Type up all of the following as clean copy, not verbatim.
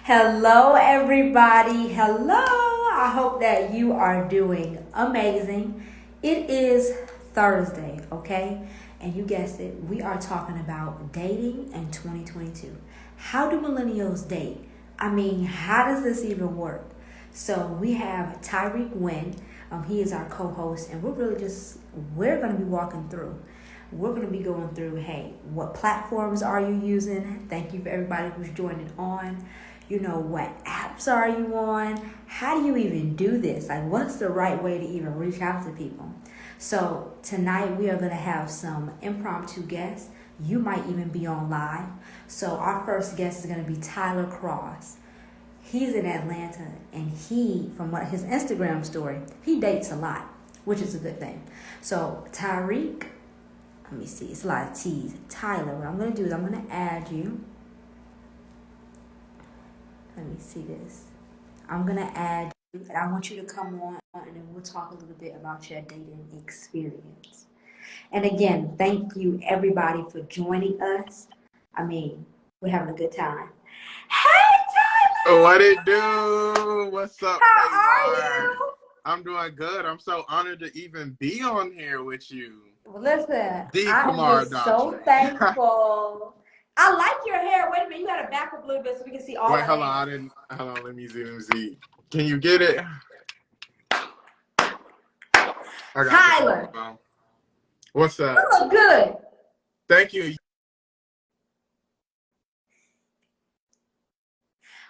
Hello, everybody. Hello. I hope that you are doing amazing. It is Thursday, okay? And you guessed it, we are talking about dating in 2022. How do millennials date? I mean, how does this even work? So we have Tyrik Wynn. He is our co-host, and we're going to be walking through. We're going to be going through, hey, what platforms are you using? Thank you for everybody who's joining on. What apps are you on? How do you even do this? Like, what's the right way to even reach out to people? So tonight we are going to have some impromptu guests. You might even be on live. So our first guest is going to be Tyler Cross. He's in Atlanta, and from what his Instagram story, he dates a lot, which is a good thing. So Tyrik, let me see, it's a lot of T's. Tyler, what I'm going to do is I'm going to add you. Let me see this. I'm going to add you, and I want you to come on, and then we'll talk a little bit about your dating experience. And again, thank you everybody for joining us. I mean, we're having a good time. Hey, Tyler! What it do? What's up, How Tamar? are you? I'm doing good. I'm so honored to even be on here with you. Well, listen, The I am Kamara just so Daughtry. thankful. I like your hair. Wait a minute, you got to back up a little bit so we can see all Wait, the hold on. hair. Hold on. Let me see. Can you get it? I got Tyler, it. What's up? you look good. Thank you.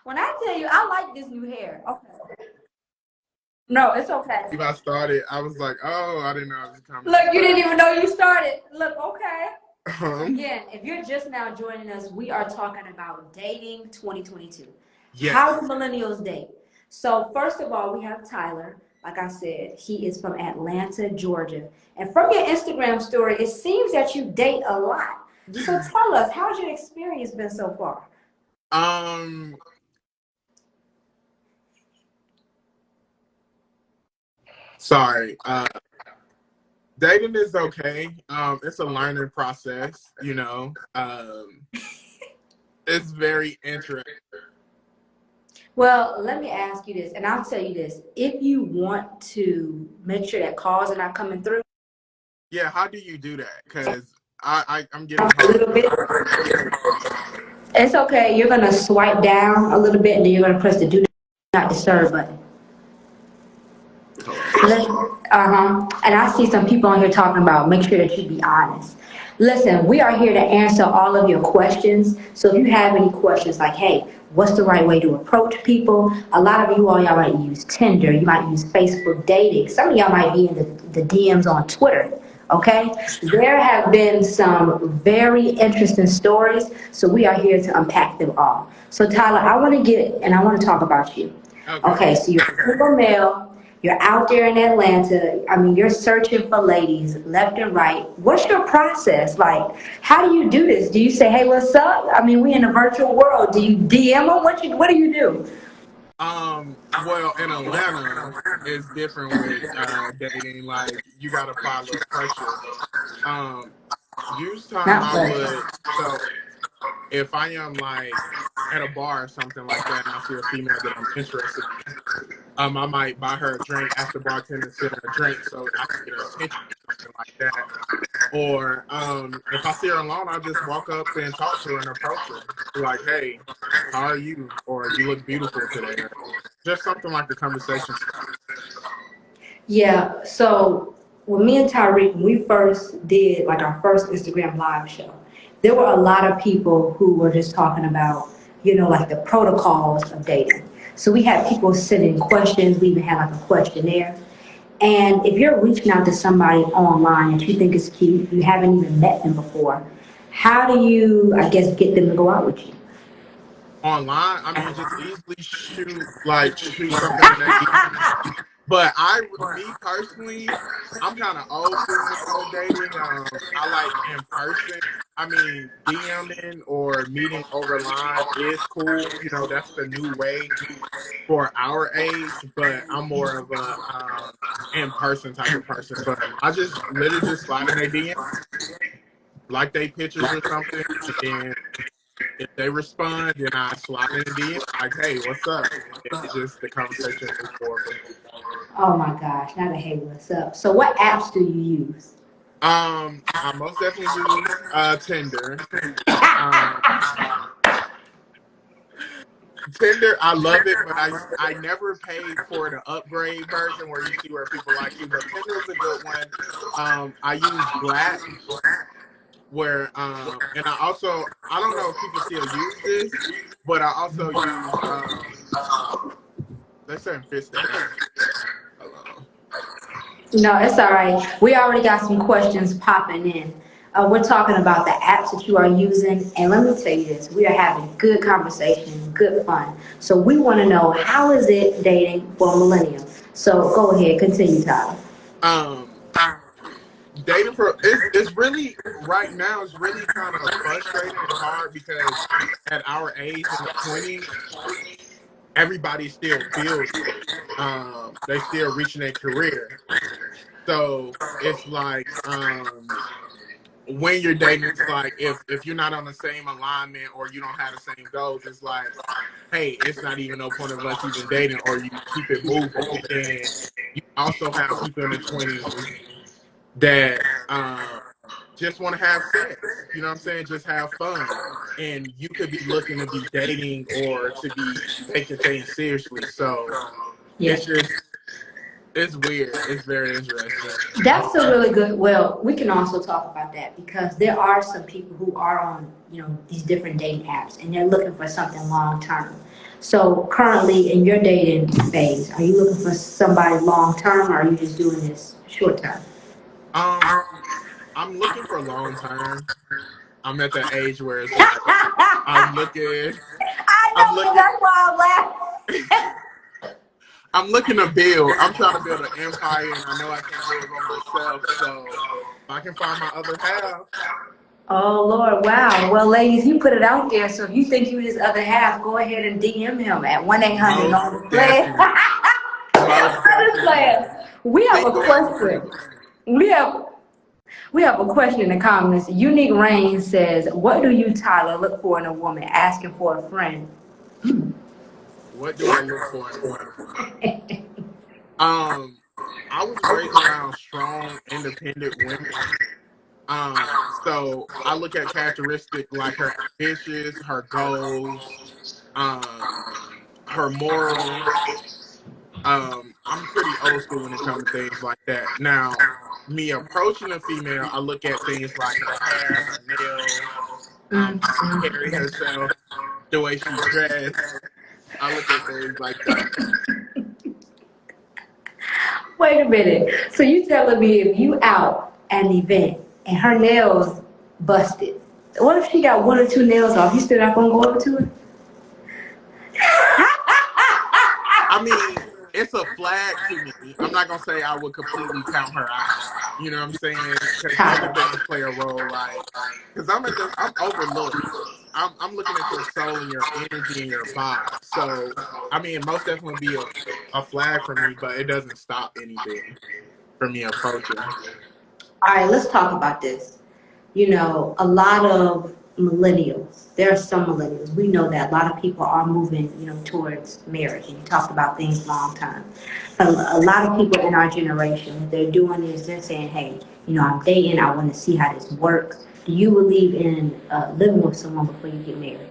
When I tell you, I like this new hair. Okay. No, it's okay. If I started, I was like, oh, I didn't know I was coming. Look, you didn't even know you started. Look, okay. Uh-huh. Again, if you're just now joining us, we are talking about dating 2022. Yes. How do millennials date? So first of all, we have Tyler. Like I said, he is from Atlanta, Georgia. And from your Instagram story, it seems that you date a lot. So tell us, how's your experience been so far? Sorry. Dating is okay. It's a learning process, It's very interesting. Well, let me ask you this, and I'll tell you this. If you want to make sure that calls are not coming through. Yeah, how do you do that? Because I'm getting A little bit. It's okay. You're going to swipe down a little bit, and then you're going to press the do not disturb button. And I see some people on here talking about make sure that you be honest. Listen, we are here to answer all of your questions. So if you have any questions like, hey, what's the right way to approach people? A lot of y'all might use Tinder. You might use Facebook dating. Some of y'all might be in the DMs on Twitter. Okay? There have been some very interesting stories. So we are here to unpack them all. So Tyler, I want to talk about you. Okay, so you're a single male. You're out there in Atlanta. I mean, you're searching for ladies left and right. What's your process? Like, how do you do this? Do you say, hey, what's up? I mean, we in a virtual world. Do you DM them? What do you do? Well, in Atlanta, it's different with dating. Like, you got to apply a little pressure. So if I am like at a bar or something like that and I see a female that I'm interested in, I might buy her a drink, ask the bartender to sit her a drink so I can get her attention or something like that. Or if I see her alone, I just walk up and talk to her and approach her. Like, hey, how are you? Or you look beautiful today. Or just something like the conversation. Yeah, so when me and Tyreek, when we first did like our first Instagram live show, there were a lot of people who were just talking about, like the protocols of dating. So we had people sending questions. We even had like a questionnaire. And if you're reaching out to somebody online that you think is cute, you haven't even met them before, how do you, I guess, get them to go out with you? Online, I mean, just easily shoot something in that. But me personally, I'm kind of old school with the whole dating. I like in person. I mean, DMing or meeting over line is cool. That's the new way for our age. But I'm more of a in person type of person. But I just literally just slide in their DM, like they pictures or something, and then if they respond, then I slide in a DM like, hey, what's up? And it just the conversation moves forward from there. Oh my gosh, not a hey, what's up? So what apps do you use? I most definitely use Tinder. Um, Tinder, I love it, but I never paid for the upgrade version where you see where people like you. But Tinder is a good one. I use Black, where and I don't know if people still use this, but I also use they're saying fish station. Hold on. No, it's all right. We already got some questions popping in. We're talking about the apps that you are using, and let me tell you this: we are having good conversation, good fun. So we want to know, how is it dating for millennials? So go ahead, continue, Tyler. Um, Dating for it's really right now. It's really kind of frustrating and hard because at our age in the 20s, everybody's still building. They still reaching their career. So it's like when you're dating, it's like if you're not on the same alignment or you don't have the same goals, it's like, hey, it's not even no point of us even dating, or you keep it moving. And then you also have people in the 20s that just want to have sex. You know what I'm saying? Just have fun. And you could be looking to be dating or to be taking things seriously. So Yeah. it's weird. It's very interesting. That's a really good. Well, we can also talk about that because there are some people who are on, these different dating apps, and they're looking for something long term. So currently in your dating phase, are you looking for somebody long term, or are you just doing this short term? I'm looking for long term. I'm at the age where it's like I'm looking I I'm know, looking that's why I'm laughing. I'm looking to build. I'm trying to build an empire, and I know I can't do it by myself. So if I can find my other half. Oh Lord, wow. Well, ladies, he put it out there. So if you think you his other half, go ahead and DM him at 1-800 Most on the play. definitely. Most definitely. We have a Single and question. single. We have a question in the comments. Unique Rain says, "What do you, Tyler, look for in a woman asking for a friend?" What do I look for in a woman? I was raised around strong, independent women. So I look at characteristics like her ambitions, her goals, um, her morals. I'm pretty old school when it comes to things like that. Now, me approaching a female, I look at things like her hair, her nails, how she carry herself, the way she dressed. I look at things like that. Wait a minute. So you telling me if you out at an event and her nails busted, what if she got one or two nails off? You still not gonna go over to her? I mean, it's a flag to me. I'm not gonna say I would completely count her out. You know what I'm saying? Because other things play a role. Like, because I'm overlooked. I'm looking at your soul and your energy and your vibe. So, I mean, most definitely be a flag for me, but it doesn't stop anything for me approaching. All right, let's talk about this. A lot of millennials, there are some millennials, we know that a lot of people are moving, towards marriage. And you talked about things long term. A lot of people in our generation, what they're doing is they're saying, hey, I'm dating, I want to see how this works. Do you believe in living with someone before you get married?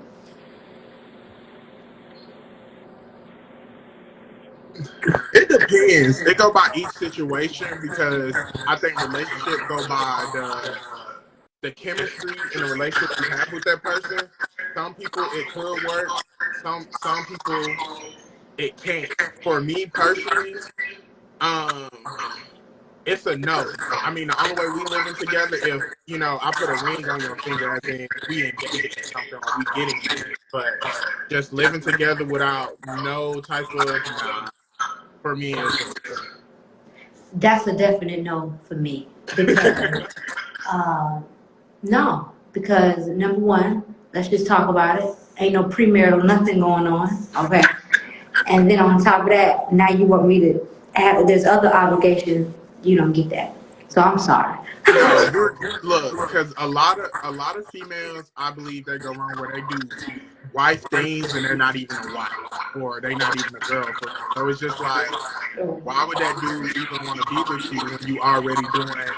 It depends. It go by each situation because I think relationship go by the chemistry in the relationship you have with that person. Some people it could work. Some people it can't. For me personally, um, it's a no. I mean, the only way we living together if I put a ring on your finger, as in we engaged or something, or we get engaged. But just living together without no type of nah, for me it's a That's a definite no for me. Because no, because number one, let's just talk about it. Ain't no premarital nothing going on, okay? And then on top of that, now you want me to have, there's other obligations, you don't get that. So I'm sorry. No, you're look, because a lot of females, I believe they go wrong where they do wife things and they're not even a wife or they're not even a girlfriend. So it's just like, why would that dude even want to be with you when you already doing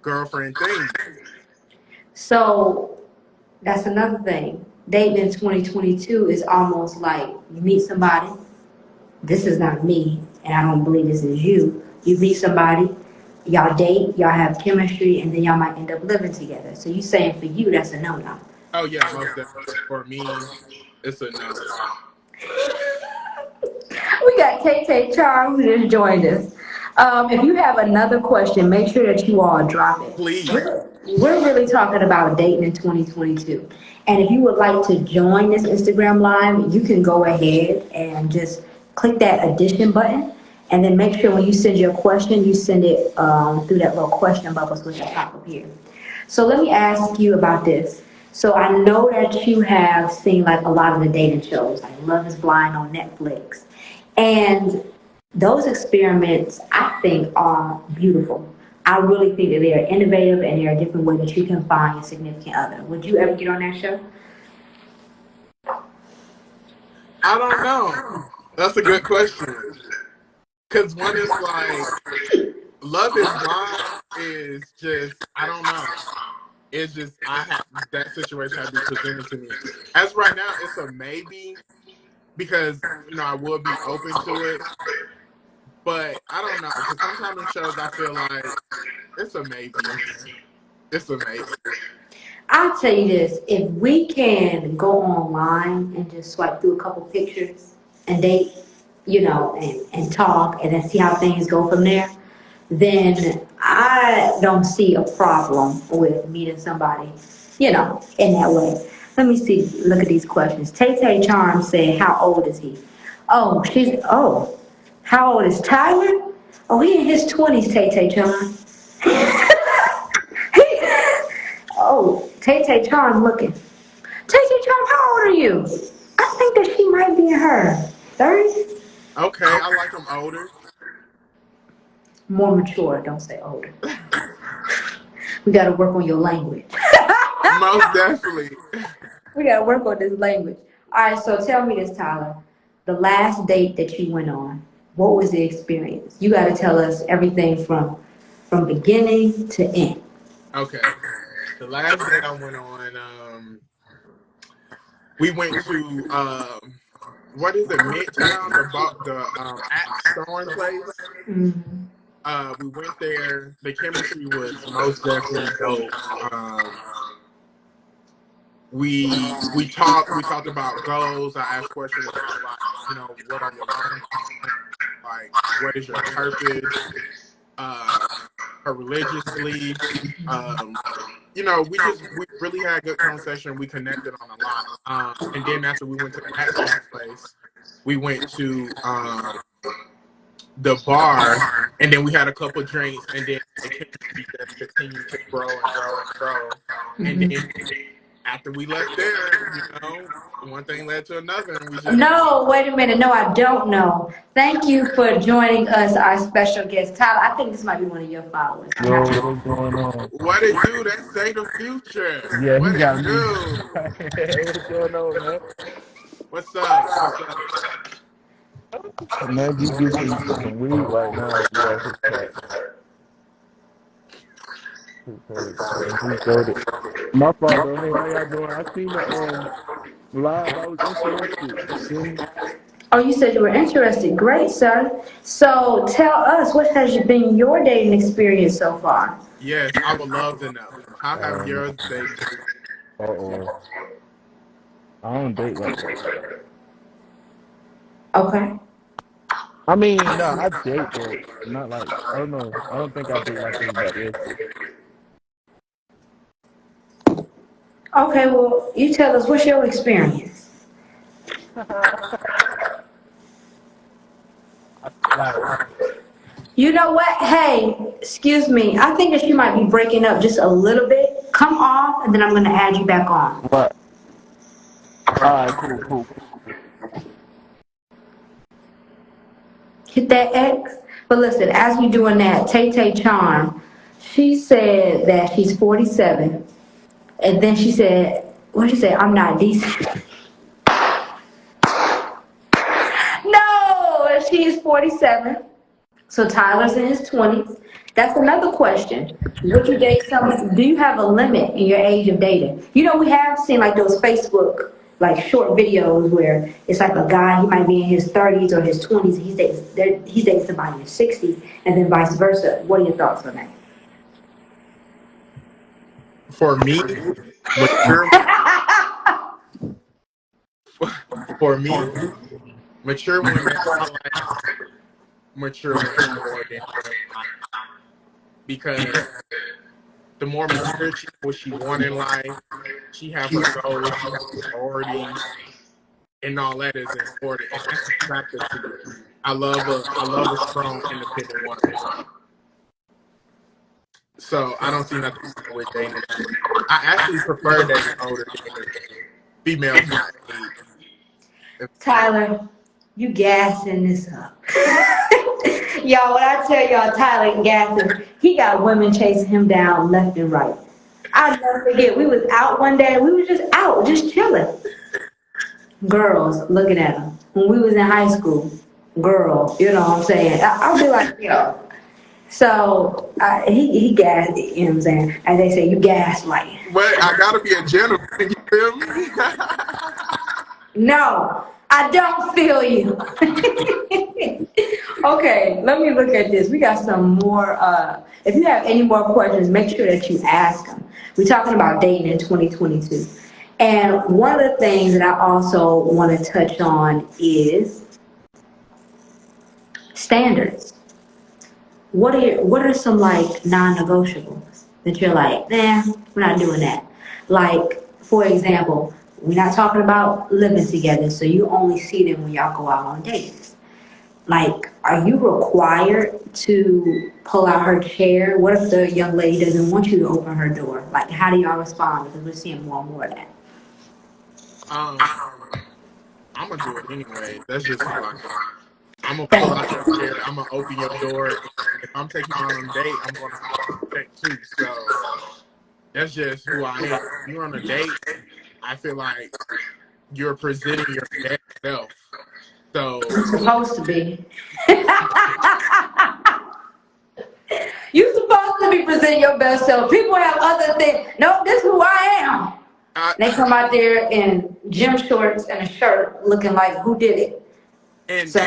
girlfriend things? So that's another thing. Dating in 2022 is almost like you meet somebody. This is not me, and I don't believe this is you. You meet somebody, y'all date, y'all have chemistry, and then y'all might end up living together. So you saying for you, that's a no-no. Oh yeah, most definitely. For me, it's a no. We got Tay Charm who just joined us. If you have another question, make sure that you all drop it. Please. We're really talking about dating in 2022. And if you would like to join this Instagram live, you can go ahead and just click that addition button. And then make sure when you send your question, you send it through that little question bubble switch at the top of here. So let me ask you about this. So I know that you have seen like a lot of the dating shows, like Love is Blind on Netflix. And those experiments, I think, are beautiful. I really think that they are innovative and they're a different way that you can find your significant other. Would you ever get on that show? I don't know. That's a good question. Because one is like, Love is Blind is just, I don't know. It's just, that situation had to be presented to me. As right now, it's a maybe because, I would be open to it. But I don't know. Because sometimes in shows, I feel like it's a maybe. It's a maybe. I'll tell you this, if we can go online and just swipe through a couple pictures and date, and talk and then see how things go from there, then I don't see a problem with meeting somebody, in that way. Let me see, look at these questions. Tay Charm said, how old is he? How old is Tyler? Oh, he in his 20s, Tay Charm. Oh, Tay Charm looking. Tay Charm, how old are you? I think that she might be in her 30s. Okay, I like him older. More mature, don't say older. We got to work on your language. Most definitely. We got to work on this language. All right, so tell me this, Tyler. The last date that you went on, what was the experience? You got to tell us everything from beginning to end. Okay. The last date I went on, we went to what is it, Midtown, the Axe Throwing place. Mm-hmm. We went there. The chemistry was most definitely dope. We talked about goals. I asked questions about like, what are your long term, like what is your purpose? Her religious beliefs. We really had a good conversation. We connected on a lot. And then after we went to the axe throwing place, we went to the bar, and then we had a couple drinks, and then the chemistry just continued to grow and grow and grow. And then after we left there, one thing led to another, and we just... No, wait a minute. No, I don't know. Thank you for joining us, our special guest, Tyler. I think this might be one of your followers. Yo, what's going on? What it do? That say the future. Yeah, What he got it me. do? Hey, what's going on, man? What's up? What's up? Man, you do some weed right now. Yeah, his cat. My fault, though. Hey, how y'all doing? I seen the live. I was interested. You feel me? Oh, you said you were interested. Great, sir. So tell us, what has been your dating experience so far? Yes, I would love to know. How have yours been? Uh-oh. I don't date like that. Okay. I mean, no, I date, but not like, I don't know. I don't think I date like everybody else. Okay, well, you tell us, what's your experience? You know what? Hey, excuse me. I think that you might be breaking up just a little bit. Come off, and then I'm going to add you back on. What? All right, cool. Hit that X. But listen, as we doing that, Tay Charm She said that she's 47, and then she said, what did she say? I'm not decent. No, she's 47. So Tyler's in his 20s. That's another question. Would you date someone? Do you have a limit in your age of dating? You know, we have seen like those Facebook like short videos where it's like a guy, he might be in his 30s or his 20s, he's dating somebody in his 60s, and then vice versa. What are your thoughts on that? For me, mature for me, mature women, I like mature women more than because the more mature she what she want in life, she have her goals, she have priorities, and all that is important, and that's attractive to me. I love a strong, independent woman. So I don't see nothing wrong with dating. I actually prefer dating older females my age. Tyler, you gassing this up. Y'all, when I tell y'all Tyler gassing, he got women chasing him down left and right. I'll never forget, we was out one day, we was just out, just chilling. Girls looking at him. When we was in high school, girl, you know what I'm saying? I'll be like, yo. So he gassed, you know what I'm saying? As they say, you gaslight. But I gotta be a gentleman, you feel me? No, I don't feel you. Okay, let me look at this. We got some more. If you have any more questions, make sure that you ask them. We're talking about dating in 2022. And one of the things that I also want to touch on is standards. What are some like non-negotiables that you're like, nah, we're not doing that. Like, for example, we're not talking about living together, so you only see them when y'all go out on dates. Like, are you required to pull out her chair? What if the young lady doesn't want you to open her door? Like, how do y'all respond? Because we're seeing more and more of that. I'm gonna do it anyway. That's just who I am. I'm gonna pull out your chair. I'm gonna open your door. And if I'm taking you on a date, I'm gonna respect too. So that's just who I am. You're on a date. I feel like you're presenting your best self. So You're supposed to be. You're supposed to be presenting your best self. People have other things. No, this is who I am. They come out there in gym shorts and a shirt looking like, who did it? and So,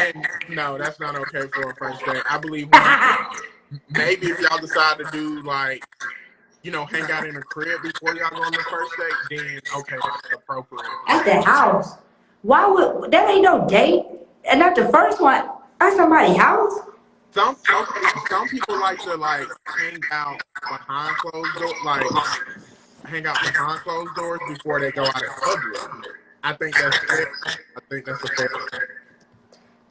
no, that's not okay for a first date. I believe maybe if y'all decide to do like, hang out in a crib before y'all go on the first date, then okay, that's appropriate. at the house. Why would that ain't no date? And not the first one. At somebody's house. Some people like to like hang out behind closed doors, before they go out in public. I think that's fair. I think that's a fair.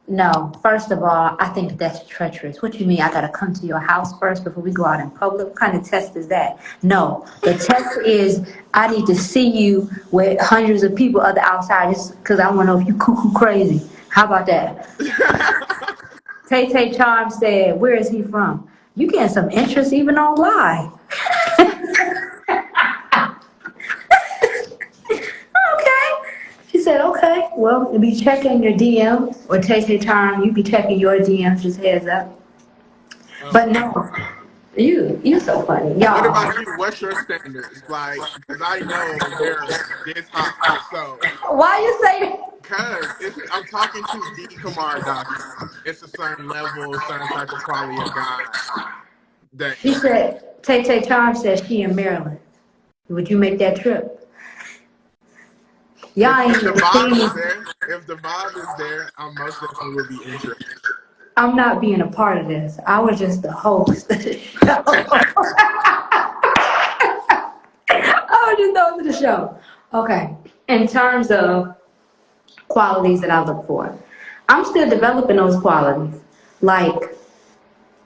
No, first of all, I think that's treacherous. What you mean? I gotta come to your house first before we go out in public? What kind of test is that? No, the test is I need to see you with hundreds of people other outside just because I want to know if you cuckoo crazy. How about that? Tay Tay Charm said, "Where is he from?" You getting some interest even on live. Okay. She said, okay, well, you be checking your DMs, or take your time, you be checking your DMs, just heads up. But no, you so funny. What Y'all. about you? What's your standards? Like, because I know they're this high. So, Why you say that? because I'm talking to D. Kamara Daughtry. It's a certain level, certain type of quality of guy that She said, Tay Tay Charm says she in Maryland. Would you make that trip? Y'all ain't if the even vibe seen is there, I most definitely would be interested. I'm not being a part of this. I was just the host of the show. I was just the host of the show. Okay. In terms of qualities that I look for, I'm still developing those qualities. Like,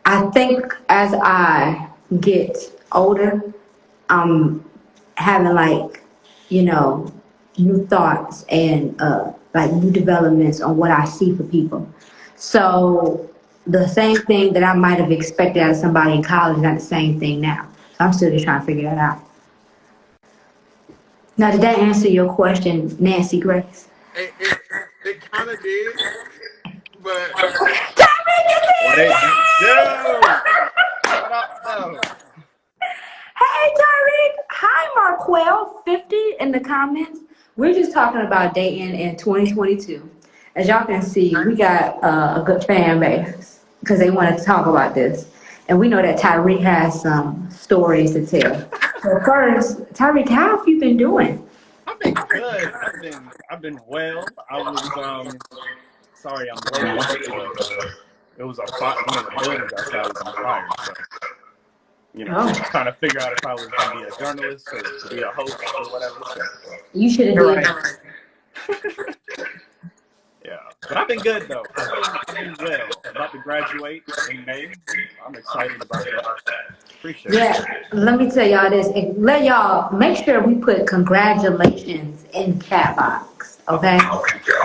I think as I get older, I'm having like, new thoughts and like new developments on what I see for people. So the same thing that I might have expected out of somebody in college is not the same thing now. So I'm still just trying to figure that out. Now, did that answer your question, Nancy Grace? It kind of did, but What it do? What up, though? Hey, Tyrik. Hi, Marquel50 in the comments. We're just talking about dating in 2022. As y'all can see, we got a good fan base because they wanted to talk about this. And we know that Tyrik has some stories to tell. So first, Tyrik, how have you been doing? I've been good. I've been well. I was sorry I'm late. It was a fire. One of the buildings outside was on fire. So trying to figure out if I was gonna be a journalist or be a host or whatever. So You should have did. Yeah, but I've been good though. I've been well. About to graduate in May. I'm excited about that. Appreciate it. Yeah, let me tell y'all this. Let y'all make sure we put congratulations in the chat box, okay?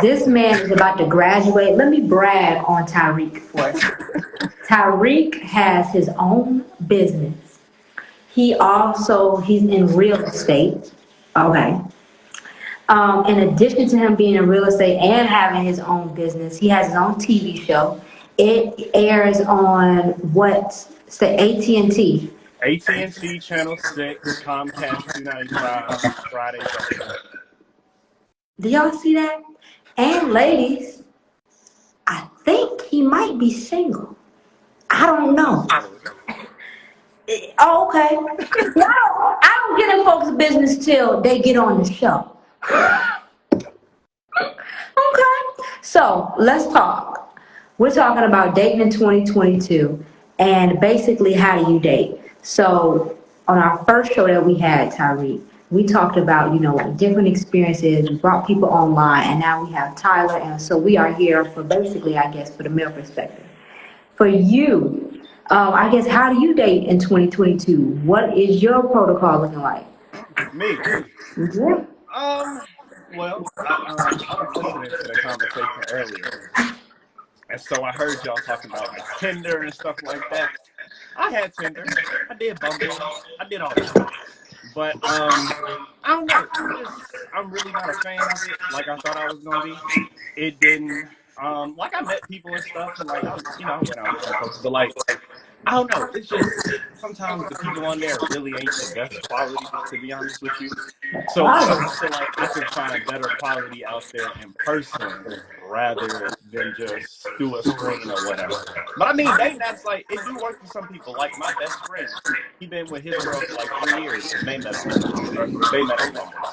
This man is about to graduate. Let me brag on Tyrik for you. Tyrik has his own business. He's in real estate, okay? In addition to him being in real estate and having his own business, he has his own TV show. It airs on AT&T. AT&T Channel 6, Comcast 295, Friday. Do y'all see that? And ladies, I think he might be single. I don't know. Oh, okay. No, I don't get in folks' business till they get on the show. Okay, so let's talk. We're talking about dating in 2022 and basically how do you date. So on our first show that we had, Tyrik, we talked about, like different experiences. We brought people online, and now we have Tyler, and so we are here for basically, I guess, for the male perspective. For you, I guess, how do you date in 2022? What is your protocol looking like? Me? Yeah. Well, I was listening to the conversation earlier, and so I heard y'all talking about like Tinder and stuff like that. I had Tinder, I did Bumble, I did all that, but I don't know. I'm really not a fan of it. Like I thought I was gonna be. It didn't. Like I met people and stuff, and like I went out with some folks, but like I don't know. It's just sometimes the people on there really ain't the best quality, to be honest with you. So I feel like I can find better quality out there in person rather than just through a screen or whatever. But I mean, that's like, it do work for some people. Like my best friend, he been with his girl for like 3 years, and they met on Bumble and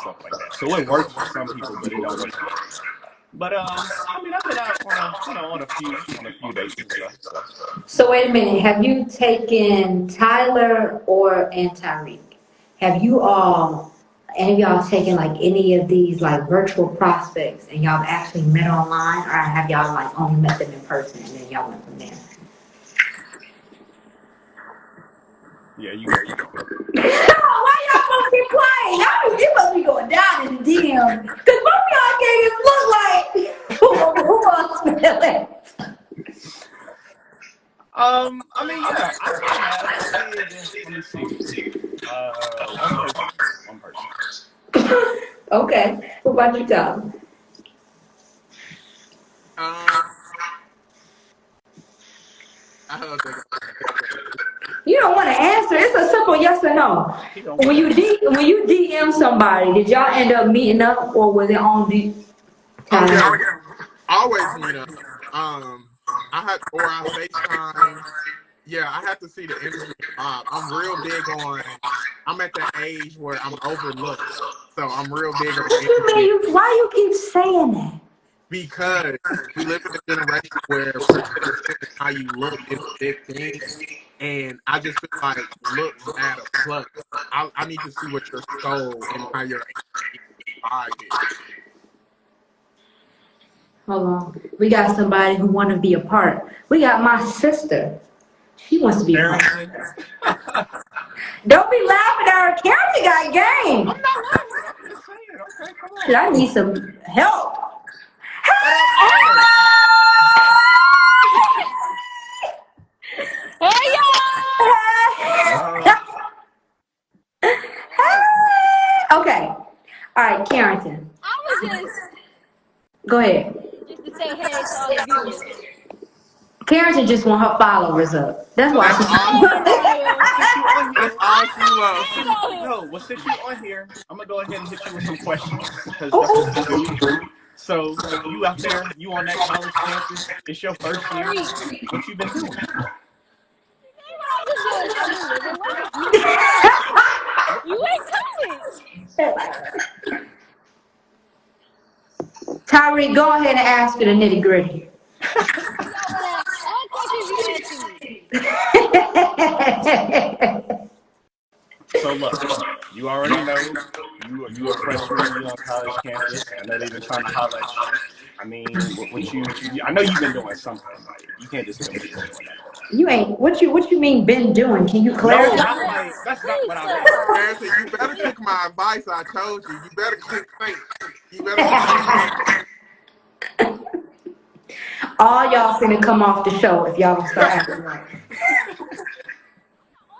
stuff like that. So it works for some people, but it don't work for others. But I mean, I've been out on a few dates and stuff. So wait a minute. Have you taken Tyler and Tyrik? Have you any of y'all taken like any of these like virtual prospects and y'all actually met online, or have y'all like only met them in person and then y'all went from there? Yeah, you. Why y'all supposed to be quiet? Y'all must be going down in the DM. Cause both of y'all can't even look like who wants to smell it. I mean, yeah, I have. Let me see. One person. Okay. What about you, Tom? You don't want to answer. It's a simple yes or no. When you DM somebody, did y'all end up meeting up, or was it on the time? Oh, yeah. Always meet up. I FaceTime. Yeah, I have to see the energy vibe. I'm real big on. I'm at that age where I'm overlooked, so I'm real big on energy. Why you keep saying that? Because we live in a generation where how you look is a big thing, and I just feel like looks add a plus. I need to see what your soul and how your vibe is. Hold on. We got somebody who want to be a part. We got my sister. She wants to be a part. Don't be laughing at her. Karen got game. I'm not laughing. I'm just saying. Okay, come on. Shit, I need some help. to all the viewers. Karen just want her followers up. That's why That's she. all. Since you on That's here, all she loves. since you on here, I'm gonna go ahead and hit you with some questions because that's what we Oh, do. So you out there, you on that college campus? It's your first year. What you been doing? I've been living life. You ain't coming. Tyrik, go ahead and ask for the nitty gritty. All questions you asking me. So look, you already know you a freshman, you on college campus. I know they've been trying to holler at you. I mean, I know you've been doing something. Like, you can't just tell me you ain't doing nothing. You ain't what you mean been doing? Can you clarify? No, not like that's not what I meant. Harrison, you better take my advice. I told you. You better keep think. You better keep All y'all finna come off the show if y'all don't start acting right.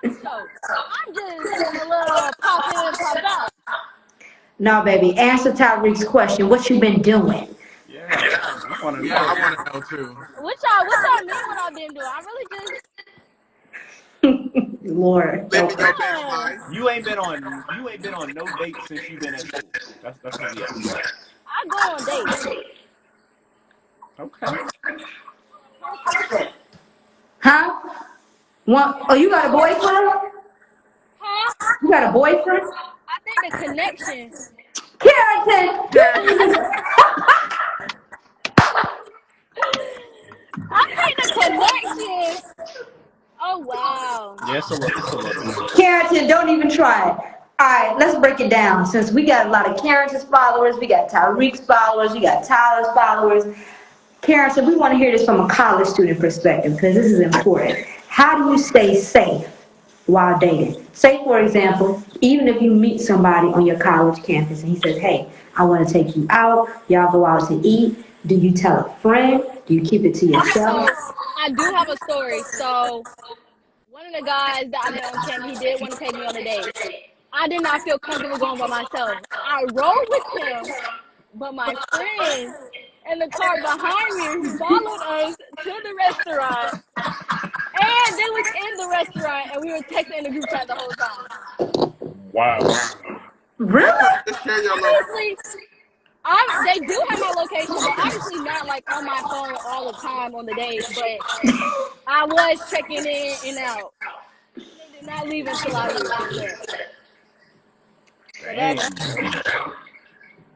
So I'm just a little pop in, pop out. No, baby. Answer Tyrik's question. What you been doing? Yeah, I want to know. I want to know too. What y'all mean what I've been doing? I really just Lord. Living your best life. You ain't been on no dates since you've been at school. That's what we asked. I go on dates. Okay. Huh? What? Oh, you got a boyfriend? Huh? You got a boyfriend? I think the connection. Carrington! I think the connection. Oh wow. Yes, a little. Carrington, don't even try it. Alright, let's break it down. Since we got a lot of Carrington's followers, we got Tyrik's followers, we got Tyler's followers. Carrington, we want to hear this from a college student perspective because this is important. How do you stay safe while dating? Say, for example, even if you meet somebody on your college campus and he says, hey, I want to take you out, y'all go out to eat. Do you tell a friend? Do you keep it to yourself? So, I do have a story. So one of the guys that I met on campus, he did want to take me on a date. I did not feel comfortable going by myself. I rode with him, but my friend in the car behind me followed us to the restaurant. And they was in the restaurant, and we were texting in the group chat the whole time. Wow. Really? Just share your Honestly, they do have my location, but obviously not like on my phone all the time on the days. But I was checking in and out. They did not leave until I leave, for sure. Dang.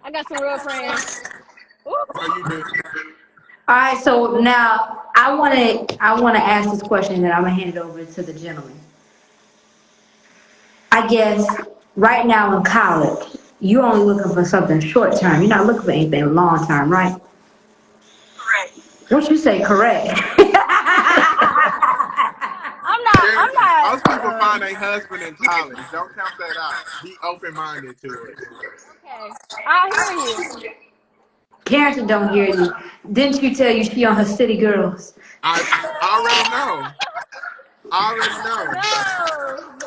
I got some real friends. Oh, you do. All right, so now I want to ask this question, and then I'm gonna hand it over to the gentleman. I guess right now in college, you're only looking for something short term. You're not looking for anything long term, right? Correct. What you say? Correct. I'm not. Most people find a husband in college. Don't count that out. Be open-minded to it. Okay, I hear you. Carrington don't hear you. Didn't you tell you she on her city girls? I already know. No.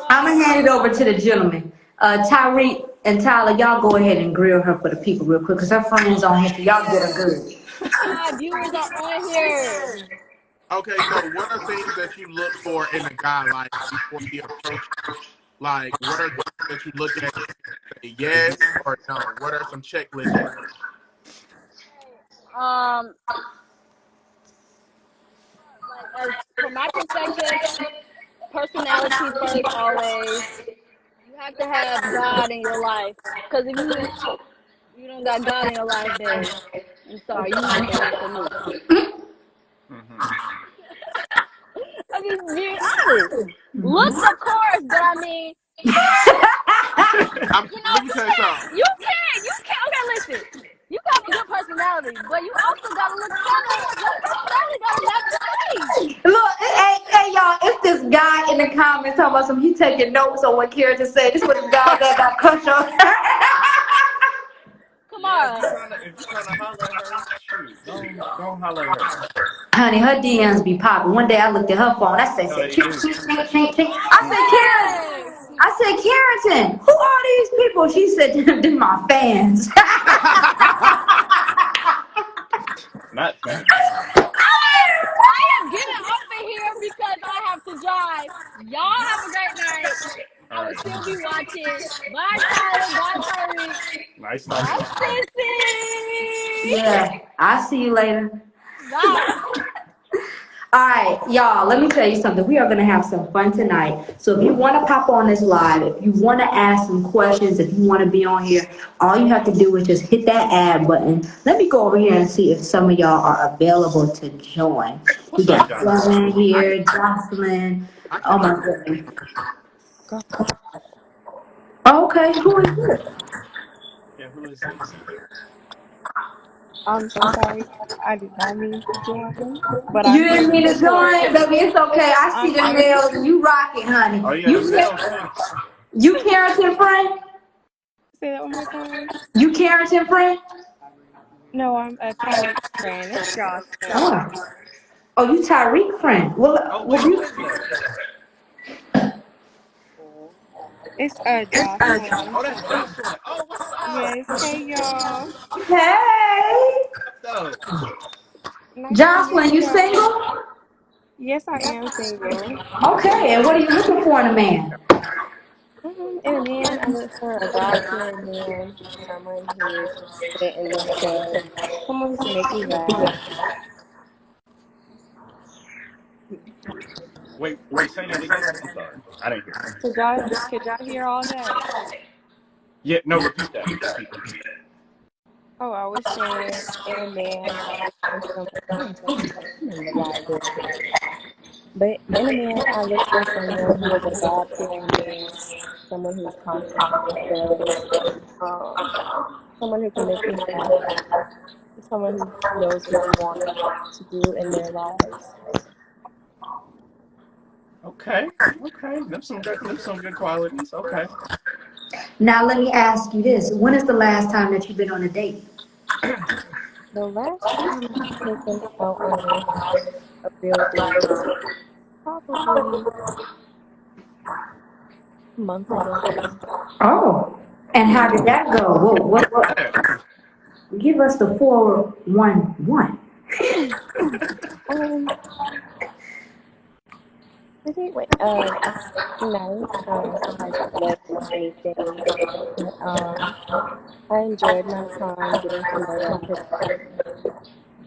I'm gonna hand it over to the gentleman. Tyrik and Tyler, y'all go ahead and grill her for the people real quick, cause her friends on here, so y'all get her good. My viewers are on here. Okay, so what are things that you look for in a guy, like, before you approach him? Like, what are things that you look at and say yes or no? What are some checklists? From my perspective, personality first always. You have to have God in your life. Because if you don't got God in your life, then I'm sorry, you not the one for me. I'm just being honest. Looks, of course, but I mean, Let me tell you something. you can't. Okay, listen. You got a good personality, but you also got to look better. Your personality got to match your face. Look, hey, y'all, it's this guy in the comments talking about he taking notes on what Carrington said. This was the guy that got crushed on. Come on. If you're trying to holler at her, shoot, don't holler at her. Honey, her DMs be popping. One day I looked at her phone. I said, I said, Carrington, who are these people? She said, they're my fans. Not fans. to drive. Y'all have a great night. All I will right. still be watching. Bye, Tyler. Bye, Tyreek. Nice talking Bye, to you. Sissy. Yeah, I'll see you later. Bye. All right, y'all, let me tell you something. We are going to have some fun tonight. So if you want to pop on this live, if you want to ask some questions, if you want to be on here, all you have to do is just hit that add button. Let me go over here and see if some of y'all are available to join. We What's up, got Jocelyn? Glenn here, Jocelyn. I Oh, can. my goodness. Okay, who is this? Yeah, who is this? I'm so sorry. I did not mean to join, but You I'm here didn't to mean to support. join? Baby, it's okay. I see the I'm nails. You rock it, honey. Oh yeah, them nails fit. You Carrington friend? say that one more time. You Carrington friend? No, I'm a Tyrik's friend. It's Jocelyn. Oh. Oh, you Tyreek friend. Oh Well wait, who you is that? It's Jocelyn. Oh, that's Jocelyn. Oh, what's up? Yes. Hey y'all. Hey. So, Nice to meet Jocelyn, you y'all. single? Yes, I am single. Okay, and what are you looking for in a man? In a man, I look for a God-fearing man, someone who can sit in this bed, someone who can make me laugh. wait, say that again. I'm sorry, I didn't hear. Could y'all hear all that? Yeah, no, repeat that. Repeat that. Oh, I was saying, in a man, I look for someone. I'm so sorry. I'm in the library. But in a man, I look for someone who is a God-fearing man, someone who's confident in themselves, someone who can make me laugh, someone who knows what they want to do in their lives. Okay, okay. Them some good qualities. Okay. Now let me ask you this. When is the last time that you've been on a date? The last time I've taken out on a real date was probably a month ago. Oh. And how did that go? What give us the 411. Um, I think nice. I wasn't anything, but I enjoyed my time getting to know that person.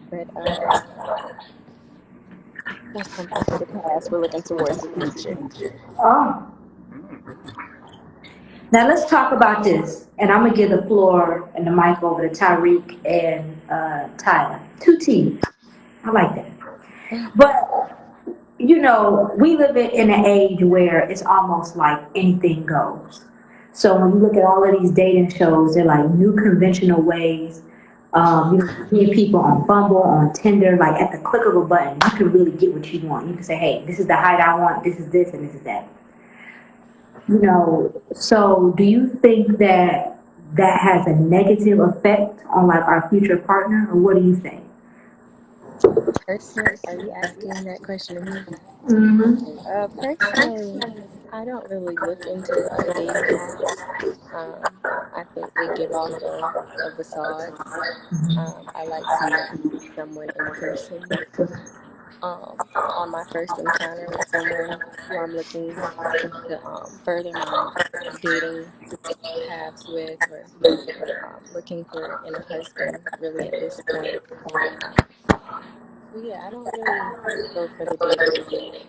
But that's something for the past. We're looking towards the future. Oh. Mm. Now let's talk about this. And I'm gonna give the floor and the mic over to Tyreek and Tyler. Two T's. I like that. But you know, we live in an age where it's almost like anything goes. So when you look at all of these dating shows, they're like new conventional ways. You meet people on Bumble, on Tinder, like at the click of a button, you can really get what you want. You can say, hey, this is the height I want, this is this, and this is that. You know, so do you think that that has a negative effect on like our future partner, or what do you think? Personally, are you asking that question to me? Mm-hmm. Personally, I don't really look into dating apps. I think they give off a facade. I like to meet someone in person. On my first encounter with someone who I'm looking to further my dating paths with, or looking for in a husband, really at this point. So yeah, I don't really go for the dating app.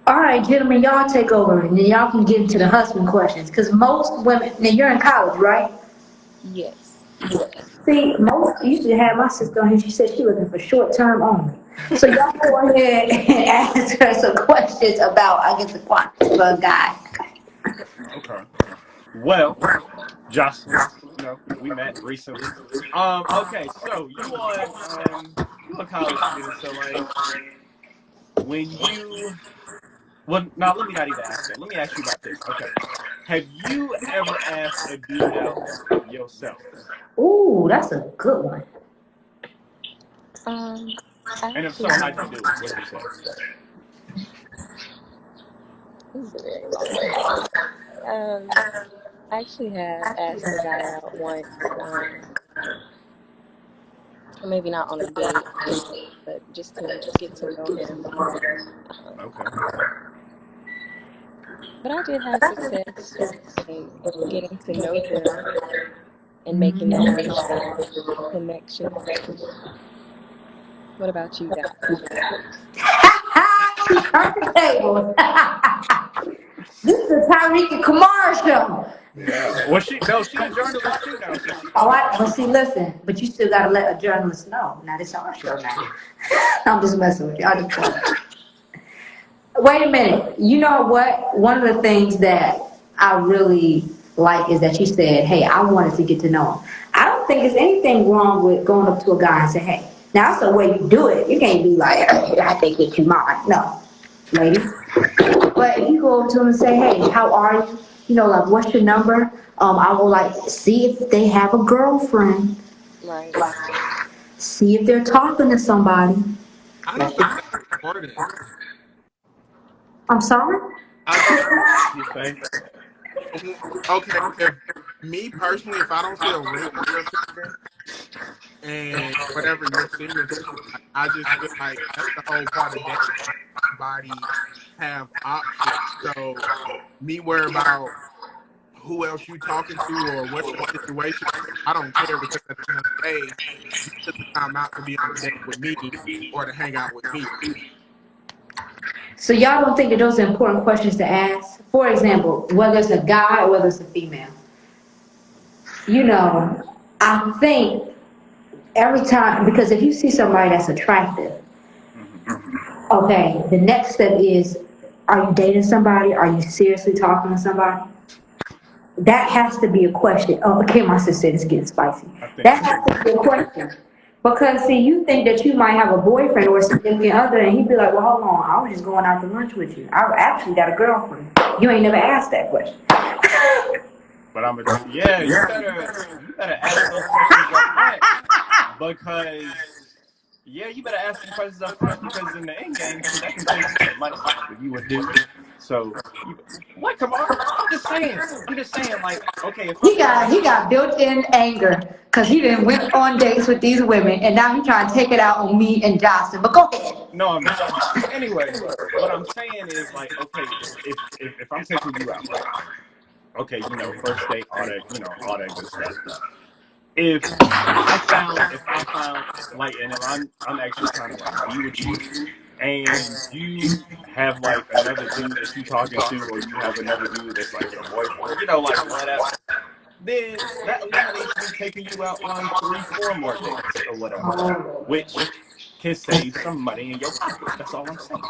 All right, gentlemen, y'all take over, and then y'all can get into the husband questions. Because most women, now you're in college, right? Yes. See, most used to have my sister on here. She said she looking for short term only. So y'all go ahead and ask her some questions about, I guess, the quantities for a guy. Okay. Well, Jocelyn, we met recently. Okay, so you a college student, so like when you well now let me not even ask that. Let me ask you about this. Okay. Have you ever asked a dude out yourself? Ooh, that's a good one. And if Actually, so, how'd you do it? What'd you say? this is a very long question. Um, I actually have asked a guy out once, maybe not on a date, but just to get to know him. Okay. But I did have success in getting to know them and making that initial connection. What about you guys? She turned the table. This is the Tyrik and Kamara show. Yeah. Well, she a journalist too now, so she can All speak right, on but it. see, listen, but you still gotta let a journalist know. Now this our show now. I'm just messing with you. I just wait a minute. You know what? One of the things that I really like is that you said, "Hey, I wanted to get to know him." I don't think there's anything wrong with going up to a guy and say, "Hey." Now that's the way you do it. You can't be like, "I think it's mine." No, ladies. But if you go up to him and say, "Hey, how are you? You know, like, what's your number?" I will like see if they have a girlfriend. Right. See if they're talking to somebody. I don't That's think it. that's important. I'm sorry. I think You say? okay, if me personally, if I don't see a ring on your finger and whatever you're single too, like, I just feel like that's the whole part of dating. Everybody have options. So me worry about who else you talking to or what's your situation. I don't care because at the end of the day, you took the time out to be on a date with me or to hang out with me. So y'all don't think that those are important questions to ask? For example, whether it's a guy or whether it's a female. You know, I think every time, because if you see somebody that's attractive, Mm-hmm. okay, the next step is, are you dating somebody? Are you seriously talking to somebody? That has to be a question. Oh, okay, my sister is getting spicy. I think That so. has to be a question. Because, see, you think that you might have a boyfriend or a significant other, and he'd be like, well, hold on, I was just going out to lunch with you. I actually got a girlfriend. You ain't never asked that question. But yeah, you better ask those questions up front because yeah, you better ask some questions up front because in the end game, shoot, that can save you some money if you a dude. So what, Kamar? I'm just saying. Like, okay, if I'm going He out, got built-in anger because he didn't went on dates with these women, and now he trying to take it out on me and Johnson. But go ahead. no, I'm not. Anyway, what I'm saying is like, okay, if I'm taking you out, right? Okay, first date, all that good stuff. If I found like, and if I'm actually trying to like be with you, and you have like another dude that you talking to, or you have another dude that's like your boyfriend, like whatever, then that eliminates me taking you out on 3, 4 more dates or whatever, which can save some money in your pocket. That's all I'm saying.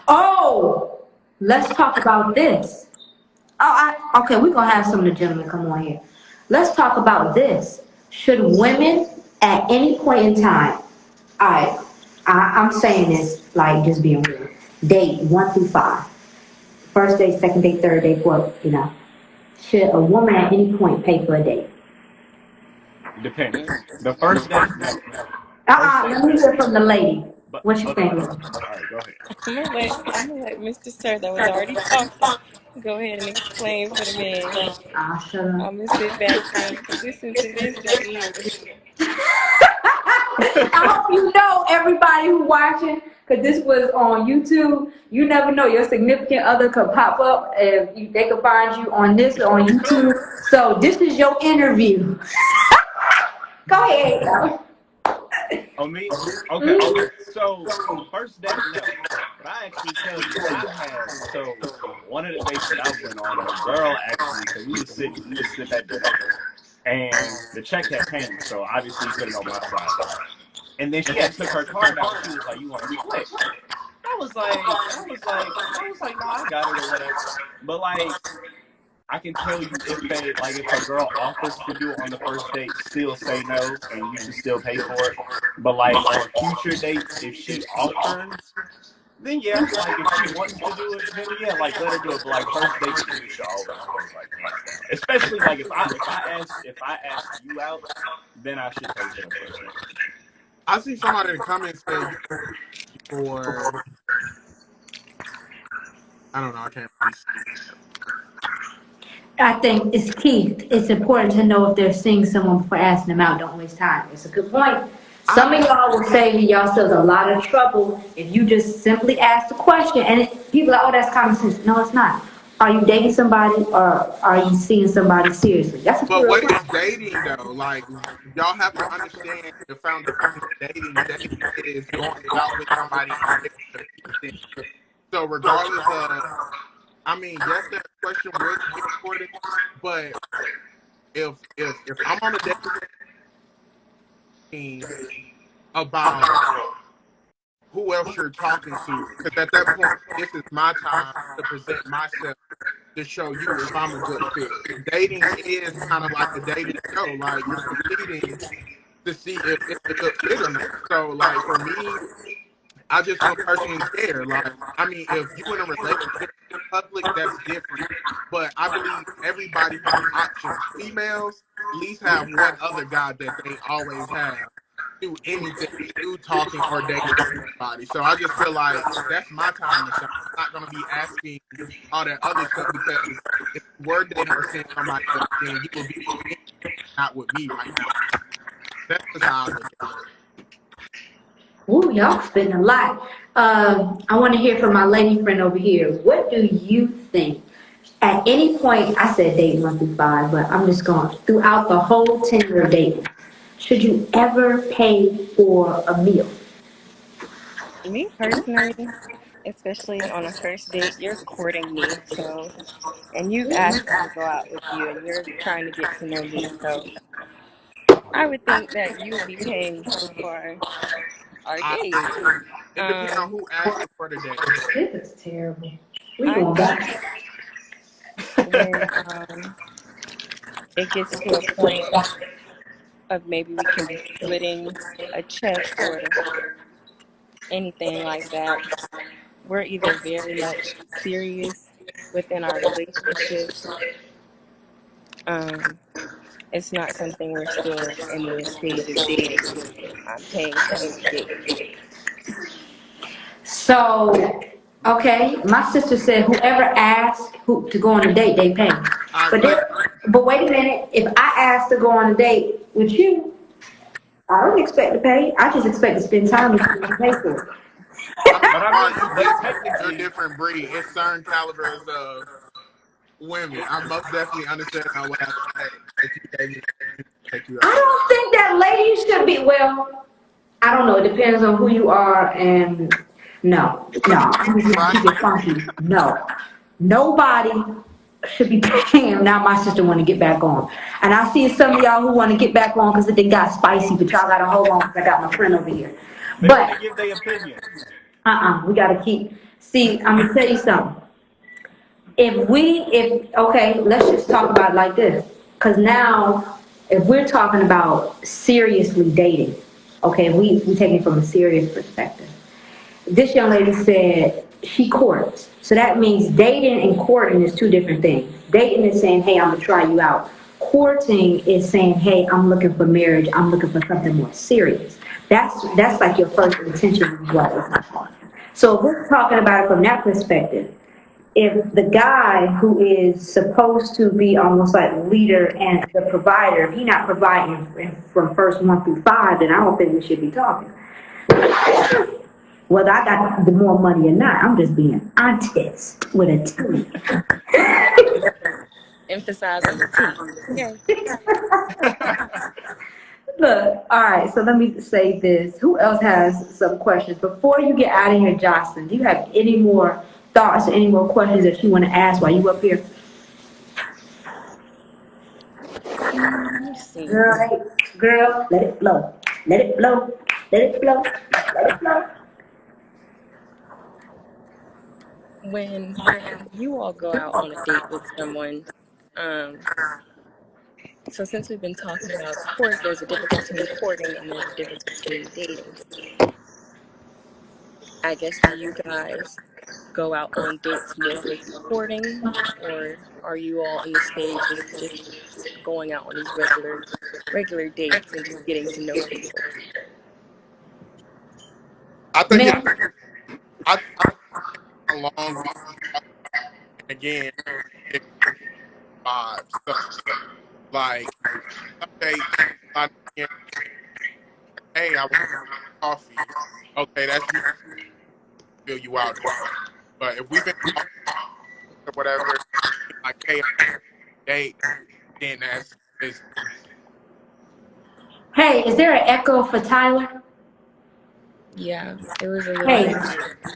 Oh, let's talk about this. Okay, we're gonna have some of the gentlemen come on here. Let's talk about this. Should women at any point in time, alright, I'm saying this like just being real. Date 1 through 5. First date, second date, third date, fourth. Should a woman at any point pay for a date? Depends. The first date, no. First date, Let me no. hear from the lady. But What you okay, think? all right, go ahead. I'm gonna let Mr. Sir that was already talking go ahead and explain for the man. Shut up. I'm gonna sit back and listen to this debate. I hope you know, everybody who watching, because this was on YouTube. You never know, your significant other could pop up and they could find you on this or on YouTube. So this is your interview. Go ahead. Oh, me? Okay. So first date, no. But I actually tell you, so one of the dates that I went on, the girl actually, so we was sitting at dinner, and the check had came, so obviously he put it on my side. And then she had took her card out and she was like, "You want to split?" I was like, "No, I got it or whatever." But like, I can tell you if a girl offers to do it on the first date, still say no, and you should still pay for it. But like on future dates, if she offers, then yeah, like if she wants to do it, then yeah, like let her do it. But like first date, you should always pay, like hands down. Especially like if I ask you out, then I should pay for the first date. I see somebody in the comments said you for I don't know, I can't really see. I think it's key. It's important to know if they're seeing someone before asking them out. Don't waste time. It's a good point. Some of y'all will save yourselves a lot of trouble if you just simply ask the question. And people are like, oh, that's common sense. No, it's not. Are you dating somebody or are you seeing somebody seriously? That's a But real what is question. dating though? Like y'all have to understand the foundation of dating. Dating is going out with somebody and getting to meet them. So regardless of, I mean, yes, that question would be important, but if I'm on a dating about who else you're talking to, because at that point, this is my time to present myself to show you if I'm a good fit. Dating is kind of like a dating show. Like you're competing to see if it's a good fit or not. So like for me, I just don't personally care. Like, I mean, if you in a relationship in public, that's different. But I believe everybody has options. Females at least have one other guy that they always have. Do anything, do talking or dating anybody. So I just feel like that's my time to shine. I'm not gonna be asking all that other stuff because if you were dating or seeing somebody else, then you would be not with me right now. That's just how I look at it. Ooh, y'all spitting a lot. I want to hear from my lady friend over here. What do you think? At any point, I said date 1 through 5, but I'm just going throughout the whole tenure of dating. Should you ever pay for a meal? Me personally, especially on a first date, you're courting me, so, and you've asked me to go out with you, and you're trying to get to know me, so I would think that you would be paying for our I date. agree. It depends on Um, who asked you for the date. This is terrible. We I going think back. when it gets to a point of maybe we can be splitting a check or anything like that, we're either very much serious within our relationship. Um, it's not something we're still in the stage of dating. I'm paying for any date. So, okay, my sister said whoever asks who to go on a date, they pay. I But agree. then, but wait a minute, if I ask to go on a date with you, I don't expect to pay. I just expect to spend time with you and pay for it. I mean, But I are mean, you but different? You're a technically, different breed. It's certain calibers of women. I most definitely understand I would have to pay if you gave me to take you I out. don't think that ladies should be. Well, I don't know. It depends on who you are, and no, I'm just gonna Right? keep it funky. No, nobody should be paying. Now my sister want to get back on, and I see some of y'all who want to get back on because it got spicy, but y'all gotta hold on because I got my friend over here. they want to But give their opinion. we gotta keep. See, I'm gonna tell you something. Okay, let's just talk about it like this. Because now, if we're talking about seriously dating, okay, we take it from a serious perspective. This young lady said she courts. So that means dating and courting is two different things. Dating is saying, hey, I'm going to try you out. Courting is saying, hey, I'm looking for marriage. I'm looking for something more serious. That's like your first intention as well. So if we're talking about it from that perspective, if the guy who is supposed to be almost like leader and the provider, if he's not providing from first 1 through 5, then I don't think we should be talking. Whether I got the more money or not, I'm just being honest with a T. Emphasize on the T. Okay. Look, all right, so let me say this. Who else has some questions? Before you get out of here, Jocelyn, do you have any more thoughts or any more questions that you want to ask while you up here? Let's see. Girl, let it flow. Let it flow. Let it flow. Let it flow. When you all go out on a date with someone, um, so since we've been talking about court, there's a difference between courting and there's a difference between dating. I guess, do you guys go out on dates more for the courting, or are you all in the stage of just going out on these regular dates and just getting to know people? I think it. Man, I think how long we and again it's vibes. So like some dates, I hey, I want coffee. Okay, that's you fill you out. But if we've been talking or whatever, like, hey, date, then it's Hey, is there an echo for Tyler? Yeah, it was a little Hey, bit.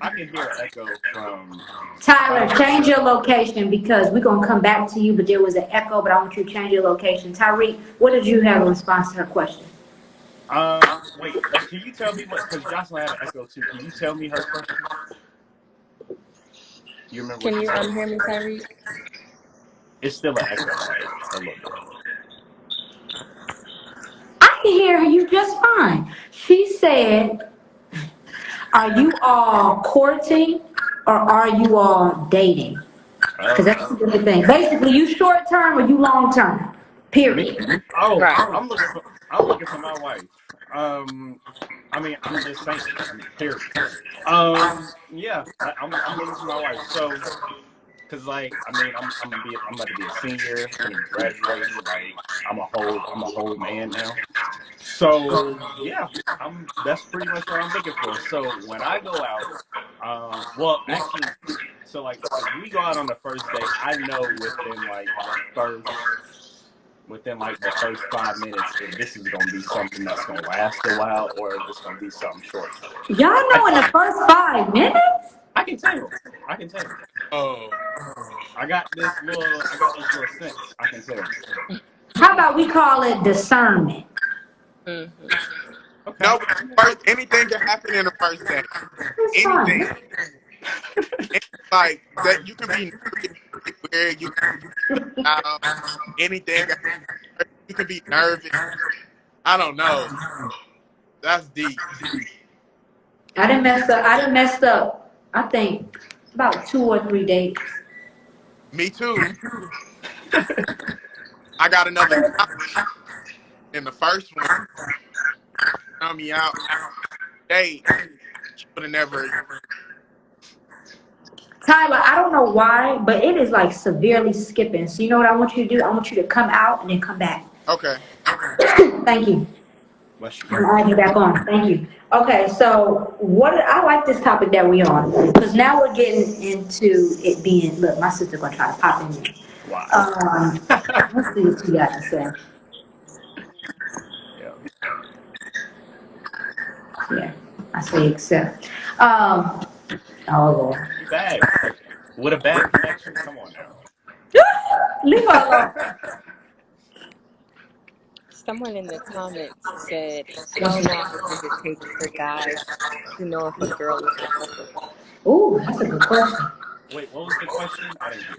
I can hear an echo from Tyler, Tyler. change your location because we're gonna come back to you, but there was an echo, but I want you to change your location. Tyreek, what did you have in response to her question? Wait, can you tell me what? Because Jocelyn had an echo too. Can you tell me her question? You remember what Can she you said? hear me, Tyreek? It's still an echo, like a little bit. I can hear you just fine. She said, are you all courting or are you all dating? Because Oh, that's two different things. Basically, you short term or you long term. me? Period. Oh, Right. I'm looking for my wife. Um, I mean, I'm just saying. I mean, period. Yeah, I'm looking for my wife. So, cause like, I mean, I'm about to be a senior. I'm gonna be graduating. Like, I'm a whole man now. So yeah, that's pretty much what I'm looking for. So when I go out, well, actually, so like if we go out on the first date, I know within like the first 5 minutes if this is gonna be something that's gonna last a while or if it's gonna be something short term. Y'all I know in the first 5 minutes? I can tell. I can tell. oh I got this little sense. I can tell. How about we call it discernment? Mm-hmm. Okay. no, first anything can happen in the first day. It's Anything. fine. Like that you can be where you anything you can be nervous. I don't know. That's deep. I done messed up, I think, about 2 or 3 dates. Me too. I got another in the first one, me out date. She would have never. Tyler, I don't know why, but it is like severely skipping. So you know what I want you to do? I want you to come out and then come back. Okay. Thank you. Bless you. I'm adding you back on. Thank you. Okay, so what I like this topic that we on because now we're getting into it being. Look, my sister gonna try to pop in there. Wow. Let's see what you got to say. Yeah. Yeah, I say accept. Oh Lord, You bad. With a bad connection. Come on now. leave her alone. Someone in the comments said, "How long does it take for guys to know if a girl is the one?" Ooh, that's a good question. Wait, what was the question? I didn't hear.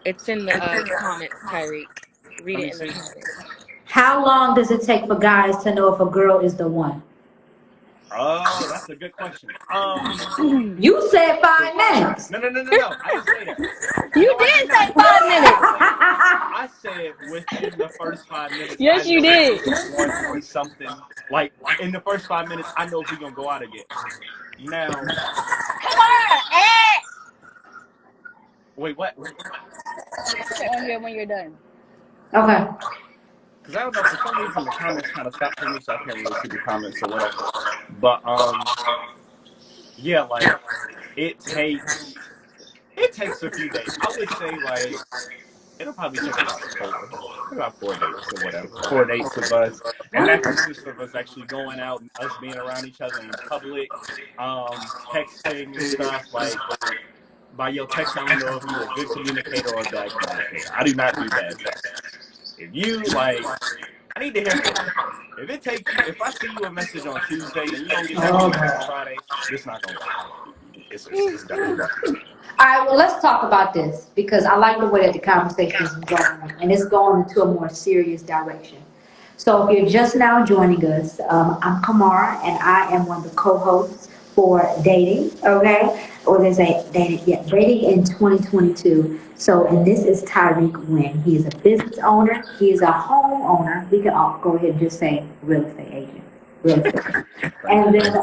It's in the comments, Tyreek. Read Let it me in the see. comments. How long does it take for guys to know if a girl is the one? Oh, that's a good question. You said So 5 minutes. no. I didn't say that. You No, I did did not. say 5 minutes. I said within the first 5 minutes, I Yes, you know if did. this is going to be something like in the first 5 minutes, I know if we're gonna go out again. Now, Come on. wait, what? Say on here when you're done. Okay. Because I don't know, for some reason the comments kind of stopped for me, so I can't really see the comments or whatever. But yeah, like it takes a few days. I would say like it'll probably take about four dates or whatever. 4 dates of us, and that consists of us actually going out and us being around each other in public, texting and stuff. Like by your text, I don't know if you're a good communicator or a bad communicator. I do not do bad texts. If you like, I need to hear from you. If I see you a message on Tuesday and you don't get back to Oh me until God. Friday, this not gonna work. It's done. All right, well, let's talk about this because I like the way that the conversation is going, and it's going into a more serious direction. So, if you're just now joining us, I'm Kamara, and I am one of the co-hosts for Dating. Okay, or there's a Dating in 2022. So, and this is Tyrik Wynn. He is a business owner. He is a homeowner. We can all go ahead and just say real estate agent. Real estate. Thank And you. then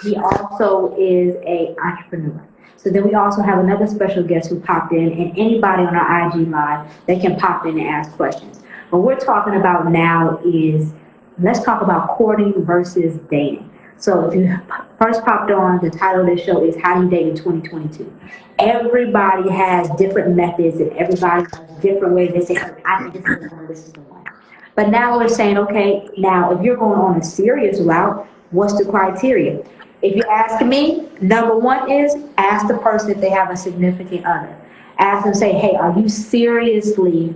he also is a entrepreneur. So then we also have another special guest who popped in, and anybody on our IG live, they can pop in and ask questions. What we're talking about now is let's talk about courting versus dating. So if you first popped on, the title of this show is How Do You Date in 2022? Everybody has different methods and everybody has different ways they say, "Hey, I think this is the one, this is the one." But now we're saying, okay, now if you're going on a serious route, what's the criteria? If you ask me, number one is ask the person if they have a significant other. Ask them, say, hey, are you seriously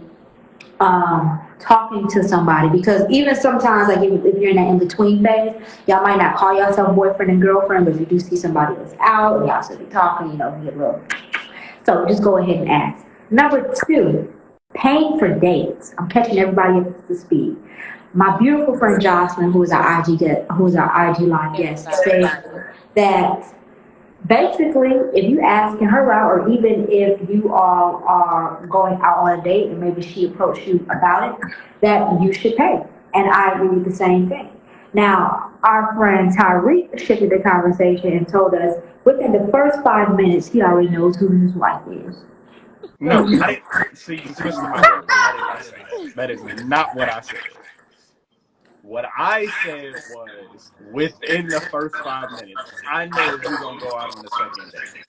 talking to somebody? Because even sometimes, like if you're in that in-between phase, y'all might not call yourself boyfriend and girlfriend, but if you do see somebody else out and y'all still be talking, you know, you get a little. So just go ahead and ask. Number two, paying for dates. I'm catching everybody up to speed. My beautiful friend Jocelyn, who is our IG live guest, said that basically, if you asking her out, or even if you all are going out on a date and maybe she approached you about it, that you should pay. And I agree with the same thing. Now, our friend Tyrik shifted the conversation and told us within the first 5 minutes, he already knows who his wife is. No, I didn't. See, you twisted my words. I did not say that. That is not what I said. What I said was, within the first 5 minutes, I know if we're going to go out on the second date.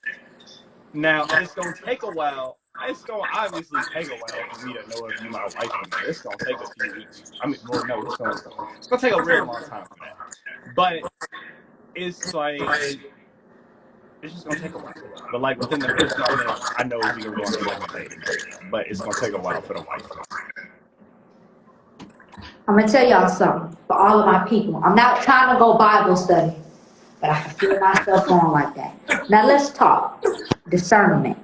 Now, it's going to take a while. It's going to obviously take a while for me to know if you my wife or not. It's going to take a few weeks. I mean, well, no, it's going to take a real long time for that. But it's like, it's just going to take a while. But like within the first 5 minutes, I know if we can go on a second date. But it's going to take a while for the wife. I'm going to tell y'all something for all of my people. I'm not trying to go Bible study, but I can feel myself going like that. Now let's talk discernment.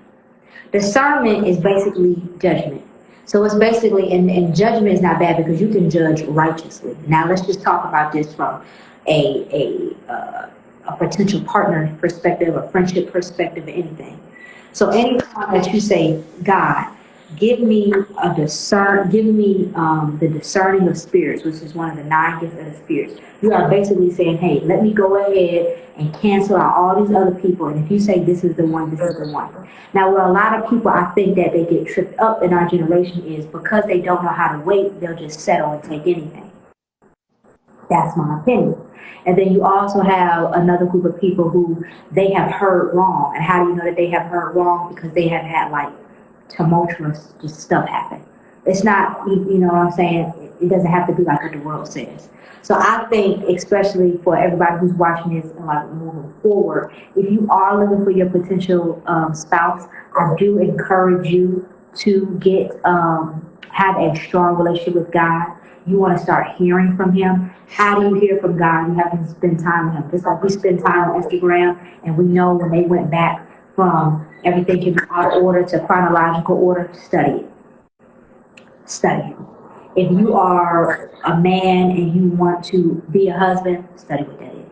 Discernment is basically judgment. So it's basically, and judgment is not bad because you can judge righteously. Now let's just talk about this from a potential partner perspective, a friendship perspective, or anything. So anytime that you say, God, give me the discerning of spirits, which is one of the 9 gifts of the spirits. You are basically saying, hey, let me go ahead and cancel out all these other people. And if you say this is the one, this is the one. Now, where a lot of people, I think that they get tripped up in our generation is because they don't know how to wait, they'll just settle and take anything. That's my opinion. And then you also have another group of people who they have heard wrong. And how do you know that they have heard wrong? Because they have had like tumultuous just stuff happen. It's not, you know what I'm saying? It doesn't have to be like what the world says. So I think, especially for everybody who's watching this and like moving forward, if you are looking for your potential spouse, I do encourage you to get have a strong relationship with God. You want to start hearing from Him. How do you hear from God? You have to spend time with Him. Just like we spend time on Instagram, and we know when they went back from everything can be out of order to chronological order, study it. Study it. If you are a man and you want to be a husband, study what that is.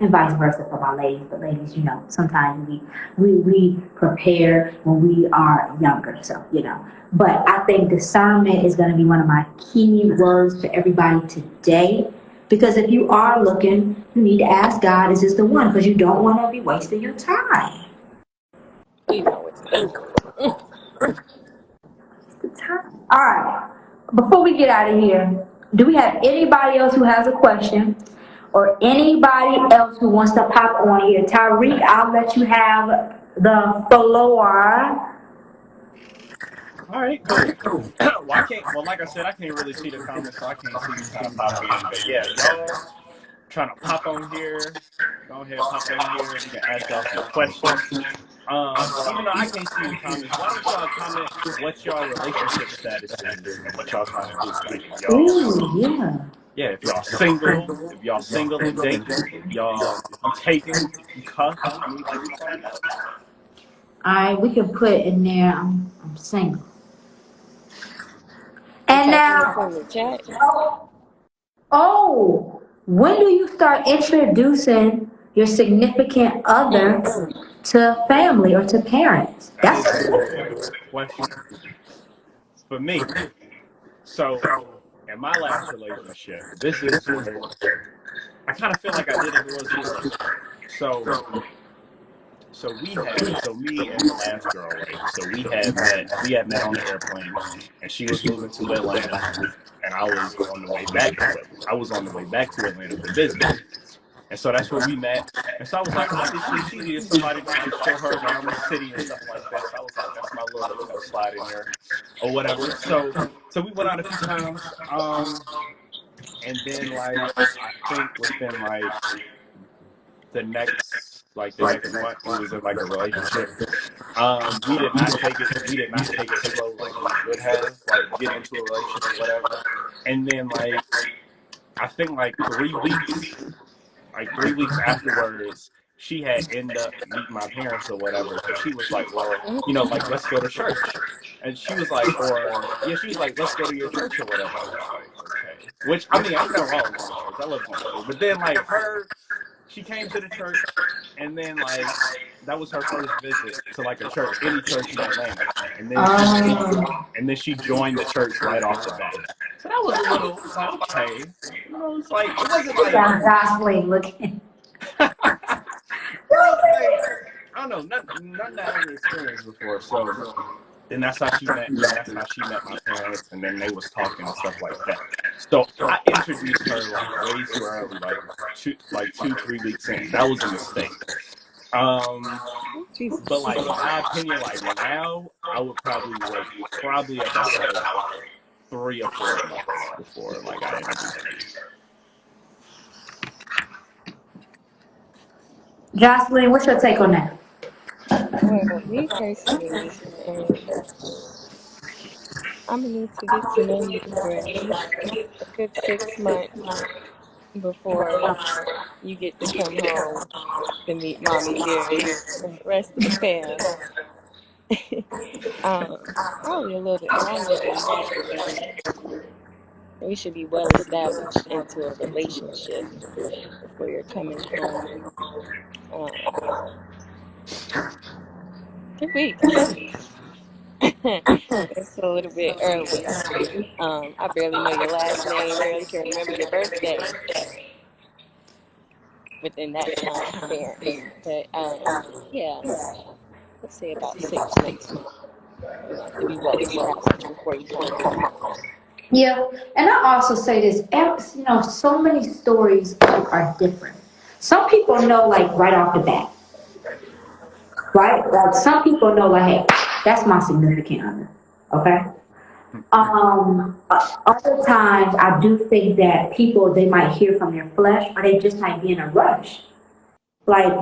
And vice versa for my ladies. But ladies, you know, sometimes we prepare when we are younger. So, you know. But I think discernment is going to be one of my key words for everybody today. Because if you are looking, you need to ask God, is this the one? Because you don't want to be wasting your time. You know it's The time. All right. Before we get out of here, do we have anybody else who has a question? Or anybody else who wants to pop on here? Tyrik, I'll let you have the floor. All right, cool. Well, I can't. Well, like I said, I can't really see the comments, so I can't see who's trying to pop in. But yeah, y'all trying to pop on here, go ahead, pop on here. We can ask y'all some questions. Even though I can't see the comments, why don't y'all comment what y'all relationship status is and what y'all trying to do? Like if y'all, yeah, if y'all single and dating, if you taking, you cuffed. I mean, like we trying to know. All right, we can put in there, I'm single. And now, in the chat. When do you start introducing your significant other to family or to parents? That is a very good question. For me, so in my last relationship, this is where I kind of feel like I did it a little too early. So me and the last girl, right? So we had met on the airplane, and she was moving to Atlanta, and I was on the way back to Atlanta for business. And so that's where we met. And so I was like, oh, she needed somebody to like show her around the city and stuff like that. So I was like, that's my little, slide in there or whatever. So we went out a few times. And then like I think within like the next month we was in like a relationship. We did not take it slow like we should have, like get into a relationship or whatever. And then like I think like 3 weeks afterwards, she had ended up meeting my parents or whatever, because she was like, well, like, let's go to church. And she was like, let's go to your church or whatever. I was like, okay. Which, I mean, ain't nothing wrong with going to church. I love going to church. But then, like, she came to the church, and then, like, that was her first visit to, like, any church in Atlanta. And then she joined the church right off the bat. So that was a little, it's like, okay. It's like, it wasn't like... Gosling looking. I don't know, nothing I ever experienced before. So then that's how she met me. That's how she met my parents, and then they was talking and stuff like that. So I introduced her like way too early, like 2-3 weeks in. That was a mistake. But like in my opinion, like now I would probably wait about like 3 or 4 months before like I introduce her. Jocelyn, what's your take on that? Well, me personally, I'm gonna need to get to know you for at least a good 6 months before you get to come home to meet mommy dearest and the rest of the fam. Probably a little bit longer than that, because we should be well established into a relationship before you're coming home. 2 weeks. It's a little bit early. I barely know your last name, barely can remember your birthday within that time span. But yeah, let's say about 6 months. You have to be well established before you come home. Yeah, and I also say this, so many stories are different. Some people know like right off the bat, right? Like some people know like, hey, that's my significant other, okay? Other times I do think that people, they might hear from their flesh, or they just might be in a rush. Like,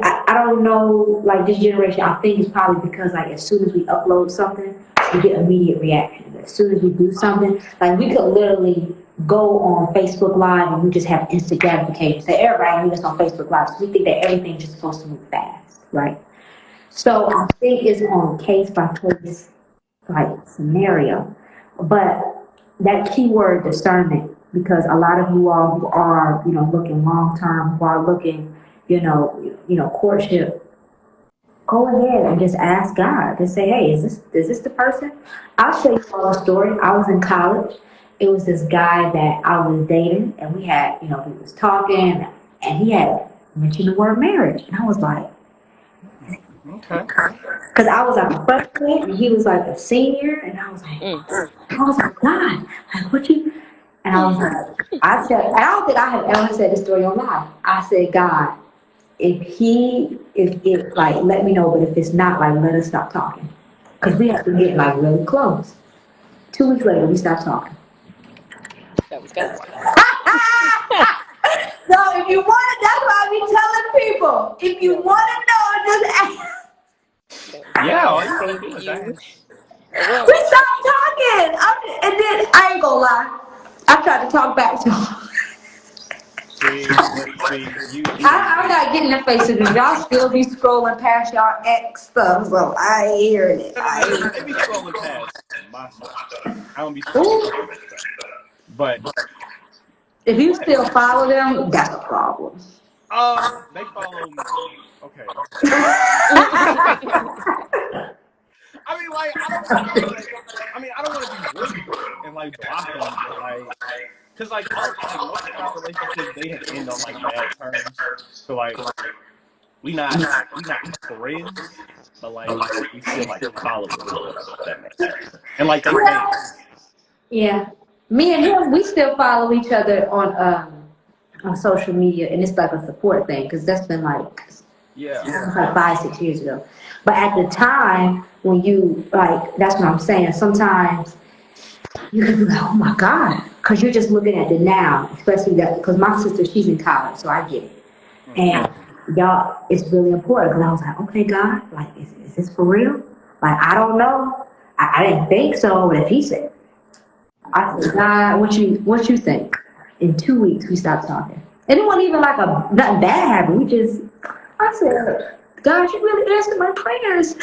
I don't know, like this generation, I think it's probably because like as soon as we upload something, we get immediate reactions. As soon as we do something, like we could literally go on Facebook Live and we just have instant gratification. So everybody meet us on Facebook Live. So we think that everything's just supposed to move fast, right? So I think it's on case by case like scenario. But that keyword discernment, because a lot of you all who are, looking long term, who are looking, courtship, go ahead and just ask God. Just say, hey, is this the person? I'll show you all a story. I was in college. It was this guy that I was dating, and we had, we was talking, and he had mentioned the word marriage. And I was like, okay. Because I was like a freshman, and he was like a senior, and I was like, God, like, what you? And I was like, I said, and I don't think I have ever said this story on live. I said, God, if like, let me know, but if it's not, like, let us stop talking. Because we have to get, like, really close. 2 weeks later, we stopped talking. That was God. So if you want it, that's why I be telling people. If you want to know, just ask. Yeah, all you gotta do is ask. We stopped talking. And then, I ain't gonna lie, I tried to talk back to him. I'm not getting the faces. Y'all still be scrolling past y'all ex stuff, so I ain't hearing it. They be scrolling past my stuff. I don't be scrolling past that stuff. But if you still follow them, that's a problem. They follow me. Okay. I mean, like, I don't want to be rude and like block them, but like, cause like most of our relationships, they have ended on like bad terms. So like, we not friends, but like we still like followers or whatever, if that makes sense. And like they fans. Yeah. Me and him, we still follow each other on social media, and it's like a support thing because that's been like Yeah. like 5-6 years ago. But at the time when you like, that's what I'm saying. Sometimes you can be like, oh my God, because you're just looking at the now, especially that because my sister, she's in college, so I get it. And y'all, it's really important because I was like, okay, God, like, is this for real? Like, I don't know. I didn't think so, but if he said, I said, God, what you think? In 2 weeks, we stopped talking. And it wasn't even like nothing bad happened. I said, God, you really answered my prayers.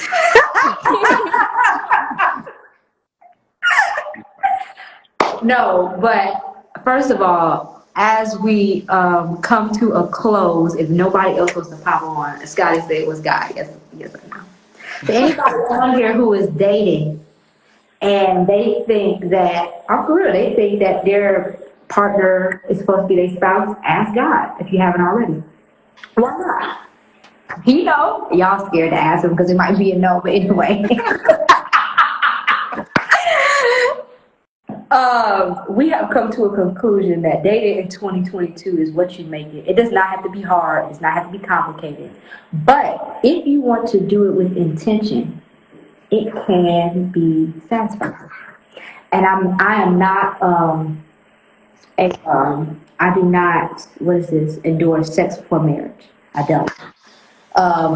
No, but first of all, as we come to a close, if nobody else wants to pop on, Scotty said it was God. Yes, I know. So anybody on here who is dating and they think that, I'm for real, they think that their partner is supposed to be their spouse, ask God if you haven't already. Why not? You know, y'all scared to ask him because it might be a no, but anyway. We have come to a conclusion that dating in 2022 is what you make it. It does not have to be hard. It does not have to be complicated. But if you want to do it with intention, it can be satisfying. And I am not I do not endorse sex before marriage. I don't.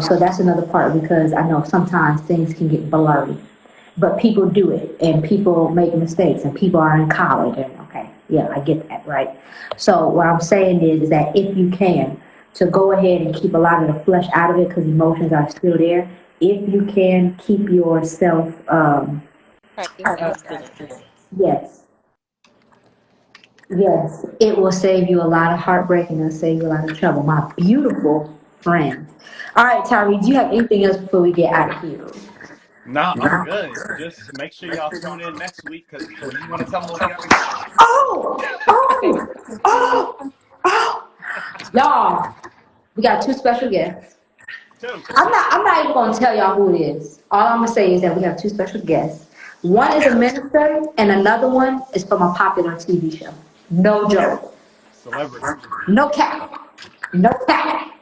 So that's another part because I know sometimes things can get blurry. But people do it, and people make mistakes, and people are in college, and okay, yeah, I get that, right? So what I'm saying is that if you can, to go ahead and keep a lot of the flesh out of it, because emotions are still there, if you can keep yourself, Practice abstinence. yes, yes, it will save you a lot of heartbreak, and it'll save you a lot of trouble, my beautiful friend. All right, Tyrie, do you have anything else before we get out of here? Nah, I'm good. Just make sure y'all tune in next week because you want to tell them again? Oh, oh, oh, oh. Y'all, we got two special guests. Two. I'm not even gonna tell y'all who it is. All I'm gonna say is that we have two special guests. One is a minister and another one is from a popular TV show. No joke. Celebrity. No cap. No cap.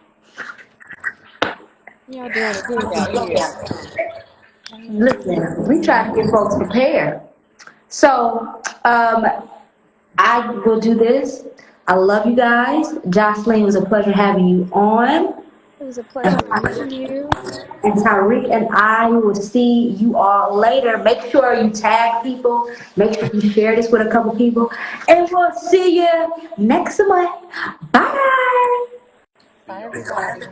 Y'all doing it big out here. Listen, we try to get folks prepared. So, I will do this. I love you guys. Jocelyn, it was a pleasure having you on. It was a And pleasure meeting you. Tyrik and I will see you all later. Make sure you tag people. Make sure you share this with a couple people. And we'll see you next month. Bye. Bye, everybody.